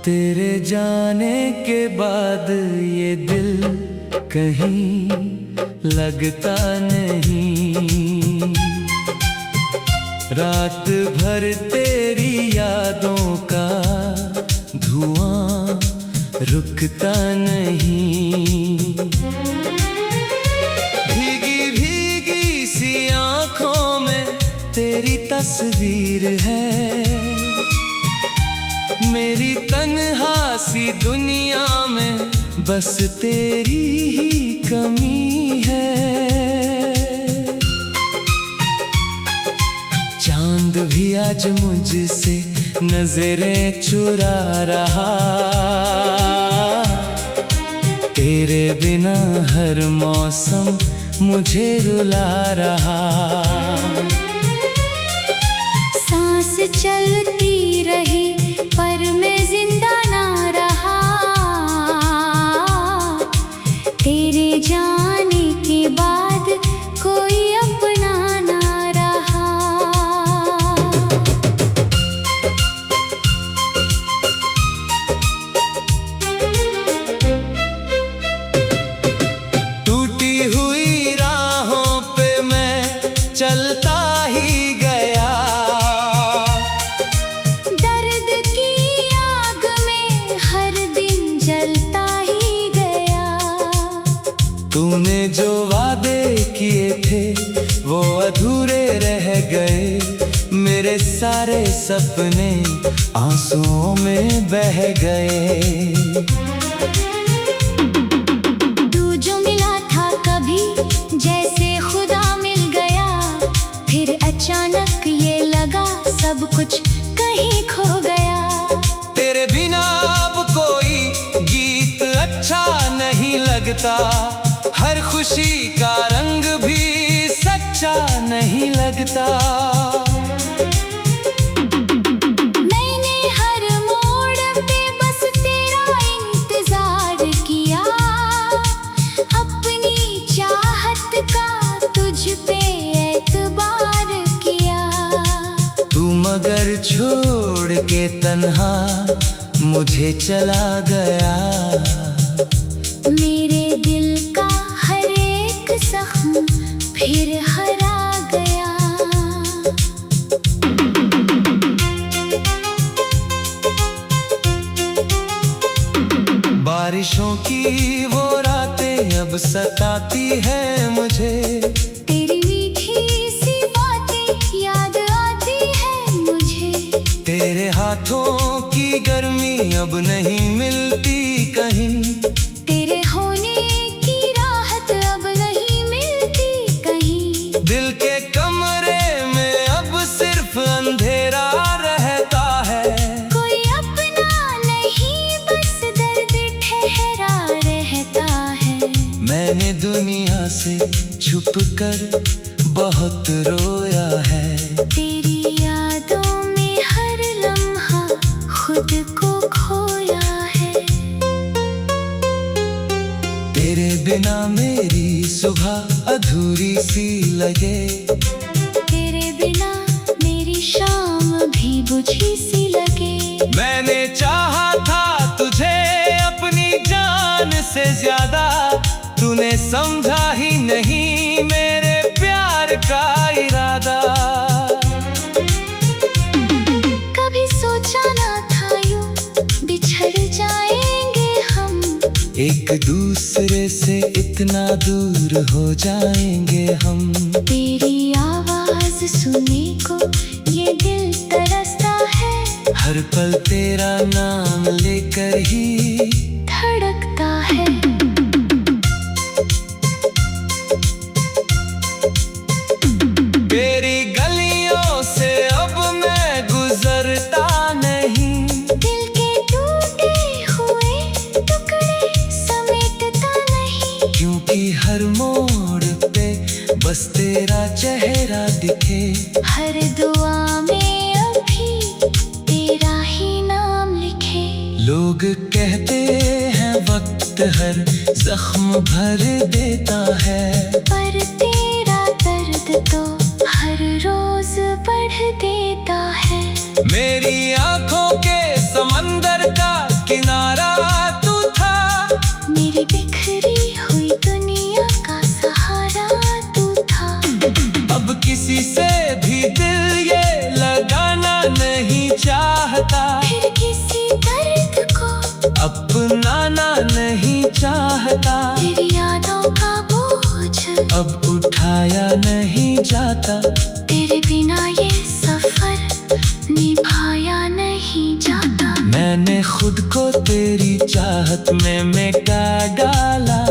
तेरे जाने के बाद ये दिल कहीं लगता नहीं। रात भर तेरी यादों का धुआं रुकता नहीं। भीगी भीगी सी आँखों में तेरी तस्वीर है। मेरी तन्हा सी दुनिया में बस तेरी ही कमी है। चांद भी आज मुझसे नजरें चुरा रहा। तेरे बिना हर मौसम मुझे रुला रहा। सांस चलती रही पर मैं जिंदा ना रहा। तेरे जाने के बाद कोई अपना ना रहा। टूटी हुई राहों पे मैं चलता ही गया। दर्द की आग में हर दिन जलता ही गया। तूने जो वादे किए थे वो अधूरे रह गए। मेरे सारे सपने आंसुओं में बह गए। तू जो मिला था कभी जैसे खुदा मिल गया। फिर अचानक ये लगा सब कुछ कहीं खो गया। तेरे बिना अब कोई गीत अच्छा नहीं लगता। हर खुशी का रंग भी सच्चा नहीं लगता। मैंने हर मोड़ पे बस तेरा इंतजार किया। अपनी चाहत का तुझ पे एतबार किया। तू मगर छोड़ के तन्हा मुझे चला गया। मेरे दिल का हर एक जख्म फिर हरा गया। बारिशों की वो रातें अब सताती है मुझे। तेरी मीठी सी बातें याद आती है मुझे। तेरे हाथों की गर्मी अब नहीं मिलती कहीं। तेरे होने की राहत अब नहीं मिलती कहीं। दिल के कमरे में अब सिर्फ अंधेरा रहता है। कोई अपना नहीं बस दर्द ठहरा रहता है। मैंने दुनिया से छुप कर बहुत रोया है। तेरी यादों में हर लम्हा खुद को खोया है। तेरे बिना मेरी सुबह अधूरी सी लगे। तेरे बिना मेरी शाम भी बुझी सी लगे। मैंने चाहा था तुझे अपनी जान से ज्यादा। तूने समझा ही नहीं मेरे प्यार का इरादा। कभी सोचा ना था यूं बिछड़ जाएंगे हम। एक दूसरे से इतना दूर हो जाएंगे हम। तेरी आवाज सुनने को ये दिल तरसता है। हर पल तेरा नाम लेकर ही धड़कता है। तेरी गलियों से अब मैं गुजरता नहीं। दिल के टूटे हुए टुकड़े समेटता नहीं। क्योंकि हर मोड़ पे बस तेरा चेहरा दिखे। हर दुआ में अभी तेरा ही नाम लिखे। लोग कहते हैं वक्त हर जख्म भर देता है। पर तेरा दर्द तो हर रोज बढ़ देता है। मेरी आंखों के समंदर का फिर किसी दर्द को अपनाना नहीं चाहता, तेरी यादों का बोझ अब उठाया नहीं जाता, तेरे बिना ये सफर निभाया नहीं जाता। मैंने खुद को तेरी चाहत में मिटा डाला,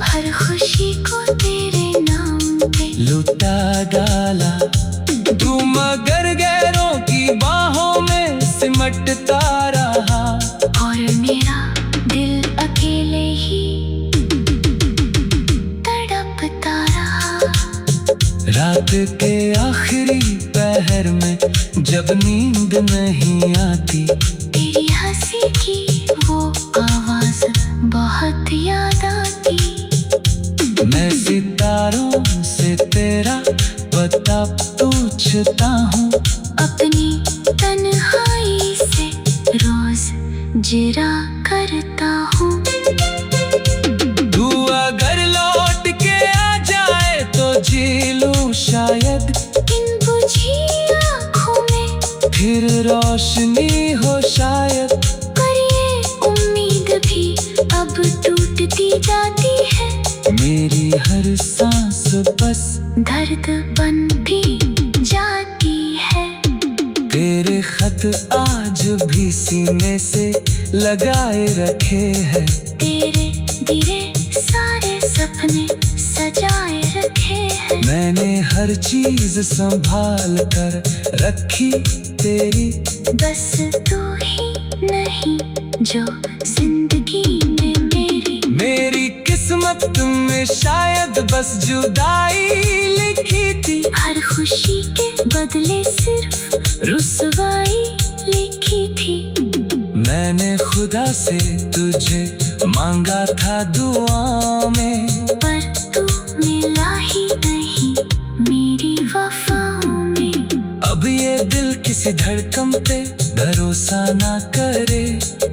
हर खुशी को तेरे नाम पे लुटा डाला। तू मगर गैरों की बाहों में सिमटता रहा, और मेरा दिल अकेले ही तड़पता रहा। रात के आखिरी पहर में जब नींद नहीं आती, तेरी हंसी की वो आवाज बहुत याद आती। मैं सितारों से तेरा पता पूछता हूँ, अपनी तन्हाई से रोज जिरा करता हूँ। तू अगर लौट के आ जाए तो जी लूं शायद, इन बुझी आँखों में फिर रोशनी हो शायद। पर ये उम्मीद भी अब टूटती जाती है, मेरी हर सांस बस दर्द बनती जाती है। तेरे खत आज भी सीने से लगाए रखे हैं, तेरे दिए सारे सपने सजाए रखे हैं। मैंने हर चीज संभाल कर रखी तेरी, बस तू ही नहीं जो जिंदगी में मेरी। मेरी किस्मत में शायद बस जुदाई लिखी थी, हर खुशी के बदले सिर्फ रुसवाई लिखी थी। मैंने खुदा से तुझे मांगा था दुआ में, पर तू मिला ही नहीं मेरी वफाओं में। अब ये दिल किसी धड़कन पे भरोसा ना करे,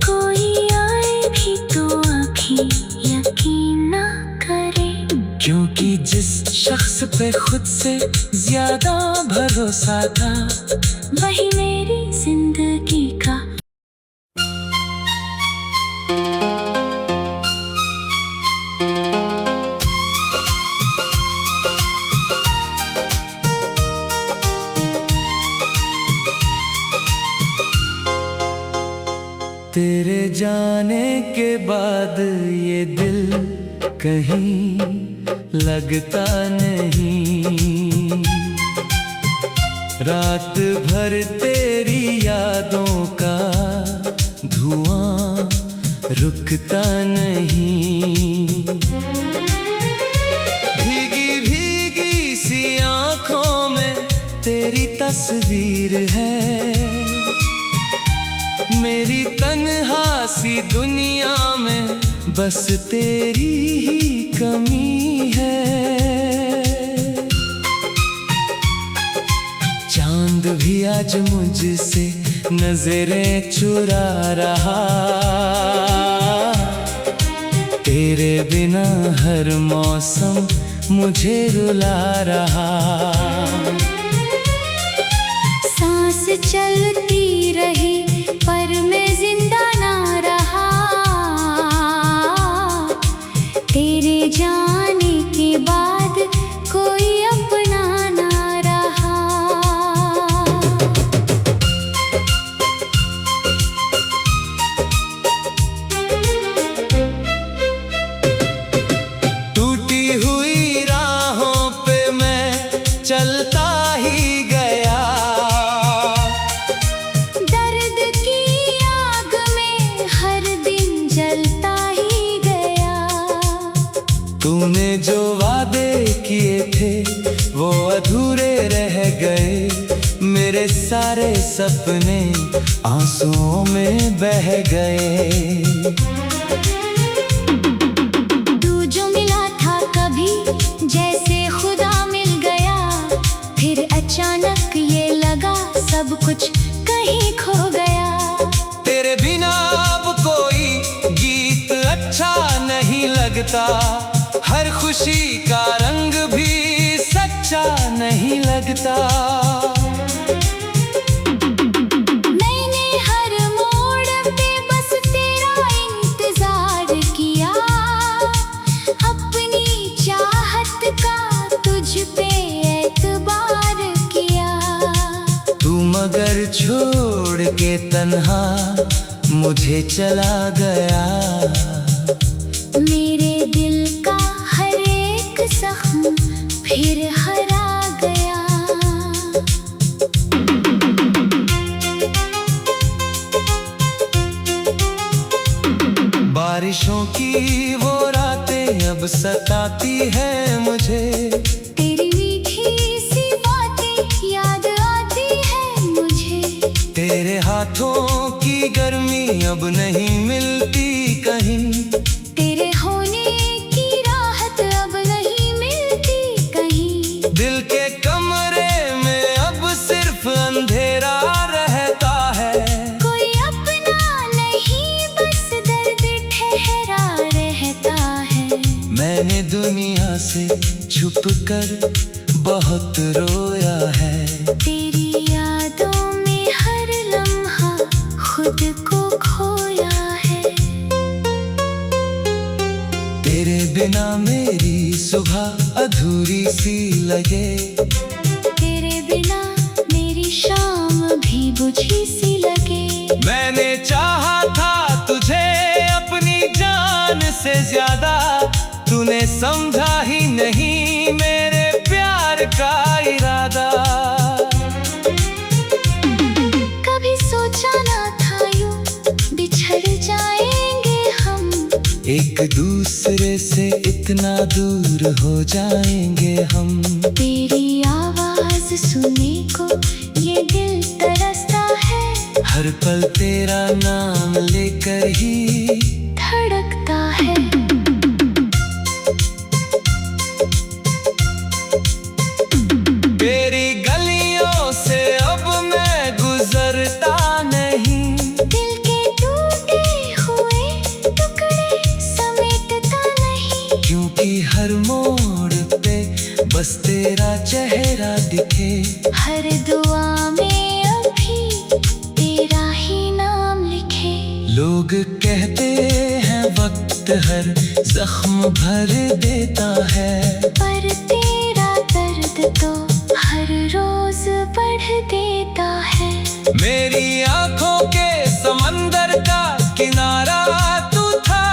कोई आए भी तो आँखें यकीन ना करे। क्योंकि जिस शख्स पे खुद से ज्यादा भरोसा था, वही मेरी जिंदगी का तेरे जाने के बाद ये दिल कहीं लगता नहीं, रात भर तेरी यादों का धुआं रुकता नहीं। भीगी भीगी सी आँखों में तेरी तस्वीर है, मेरी तन्हा सी दुनिया में बस तेरी ही कमी है। चांद भी आज मुझसे नजरें चुरा रहा, तेरे बिना हर मौसम मुझे रुला रहा। सांस चलती रही पर मैं जिंदा ना रहा, तेरे जाने के बाद कोई अपना ना रहा। टूटी हुई राहों पे मैं चलता ही गया, तूने जो वादे किए थे वो अधूरे रह गए, मेरे सारे सपने आंसुओं में बह गए। तू जो मिला था कभी जैसे खुदा मिल गया, फिर अचानक ये लगा सब कुछ कहीं खो गया। तेरे बिना अब कोई गीत अच्छा नहीं लगता, हर खुशी का रंग भी सच्चा नहीं लगता। मैंने हर तन्हा मुझे चला गया। मेरे दिल का हर एक जख्म फिर हरा गया। बारिशों की वो रातें अब सताती है मुझे। तेरी मीठी सी बातें याद आती है मुझे। तेरे हाथों की गर्मी अब नहीं मिलती कहीं। तेरे होने की राहत अब नहीं मिलती कहीं। दिल के कमरे में अब सिर्फ अंधेरा रहता है। कोई अपना नहीं बस दर्द ठहरा रहता है। मैंने दुनिया से छुप कर बहुत रोया है। तेरी यादों में हर लम्हा खुद को खोया है। तेरे बिना मेरी सुबह अधूरी सी लगे। तेरे बिना मेरी शाम भी बुझी सी लगे। मैंने चाहा था तुझे अपनी जान से ज्यादा। तूने समझा ही नहीं मेरे प्यार का इरादा। कभी सोचा ना था यूं बिछड़ जाएंगे हम। एक दूसरे से इतना दूर हो जाएंगे हम। तेरी आवाज सुनने को ये दिल तरसता है। हर पल तेरा नाम लेकर ही धड़कता है। तेरी गलियों से अब मैं गुजरता नहीं। दिल के टूटे हुए टुकड़े समेटता नहीं। क्योंकि हर मोड़ पे बस तेरा चेहरा दिखे। हर दुआ में अभी तेरा ही नाम लिखे। लोग कहते हैं वक्त हर जख्म भर देता है। पर तेरा दर्द तो हर रोज बढ़ देता है। मेरी आंखों के समंदर का किनारा तू था।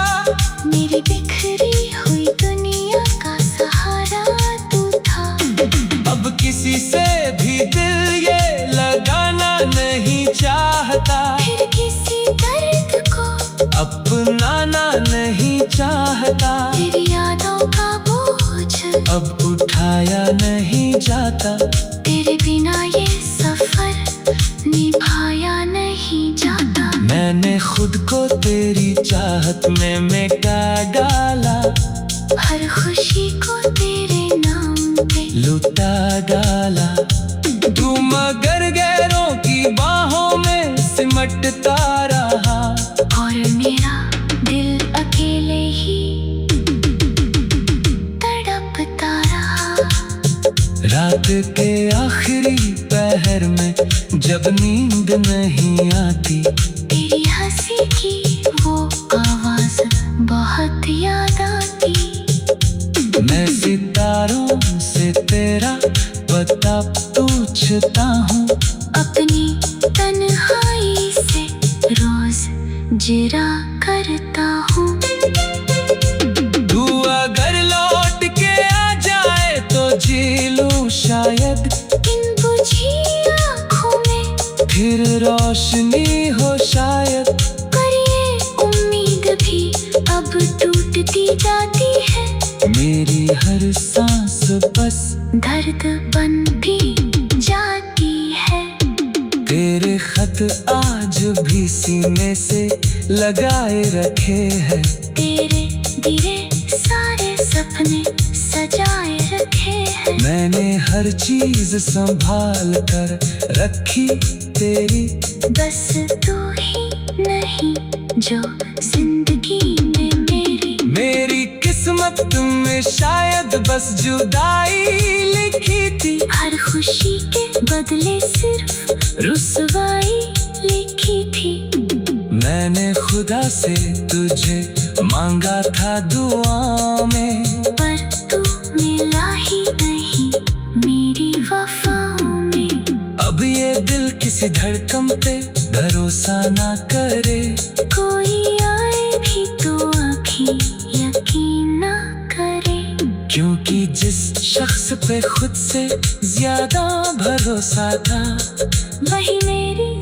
मेरी बिखरी हुई दुनिया का सहारा तू था। अब किसी से भी दिल ये लगाना नहीं चाहता। फिर किसी दर्द को अपनाना नहीं चाहता। तेरी यादों का बोझ अब उठाया नहीं जाता। तेरे बिना ये सफर निभाया नहीं जाता। मैंने खुद को तेरी चाहत में मिटा डाला। हर खुशी को तेरे नाम पे लुटा डाला। तू मगर गैरों की बाहों में सिमटता रहा। और मेरा दिल अकेले ही तड़पता रहा। रात के आखिरी पहर में जब नींद नहीं आती। तेरी हंसी की वो आवाज बहुत याद आती। मैं सितारों से तेरा पता पूछता हूँ। अपनी तन्हाई से रोज जिरा करता हूँ। तू अगर लौट के आ जाए तो जी लूं शायद। इन बुझी आँखों में फिर रोशनी हो शायद। पर ये उम्मीद भी अब टूटती जाती है। मेरी हर सांस बस दर्द बनती जाती है। तेरे खत आज भी सीने से लगाए रखे हैं। तेरे गिरे सारे सपने सजाए रखे हैं। मैंने हर चीज संभाल कर रखी तेरी। बस तू ही नहीं जो जिंदगी में मेरी किस्मत में शायद बस जुदाई लिखी थी। हर खुशी के बदले सिर्फ रुसवाई लिखी थी। मैंने खुदा से तुझे मांगा था दुआ में। पर तू मिला ही नहीं मेरी वफाओं में। अब ये दिल किसी धड़कन पे भरोसा ना करे। कोई आए भी तो आँखें यकीन ना करे। क्योंकि जिस शख्स पे खुद से ज्यादा भरोसा था, वही मेरी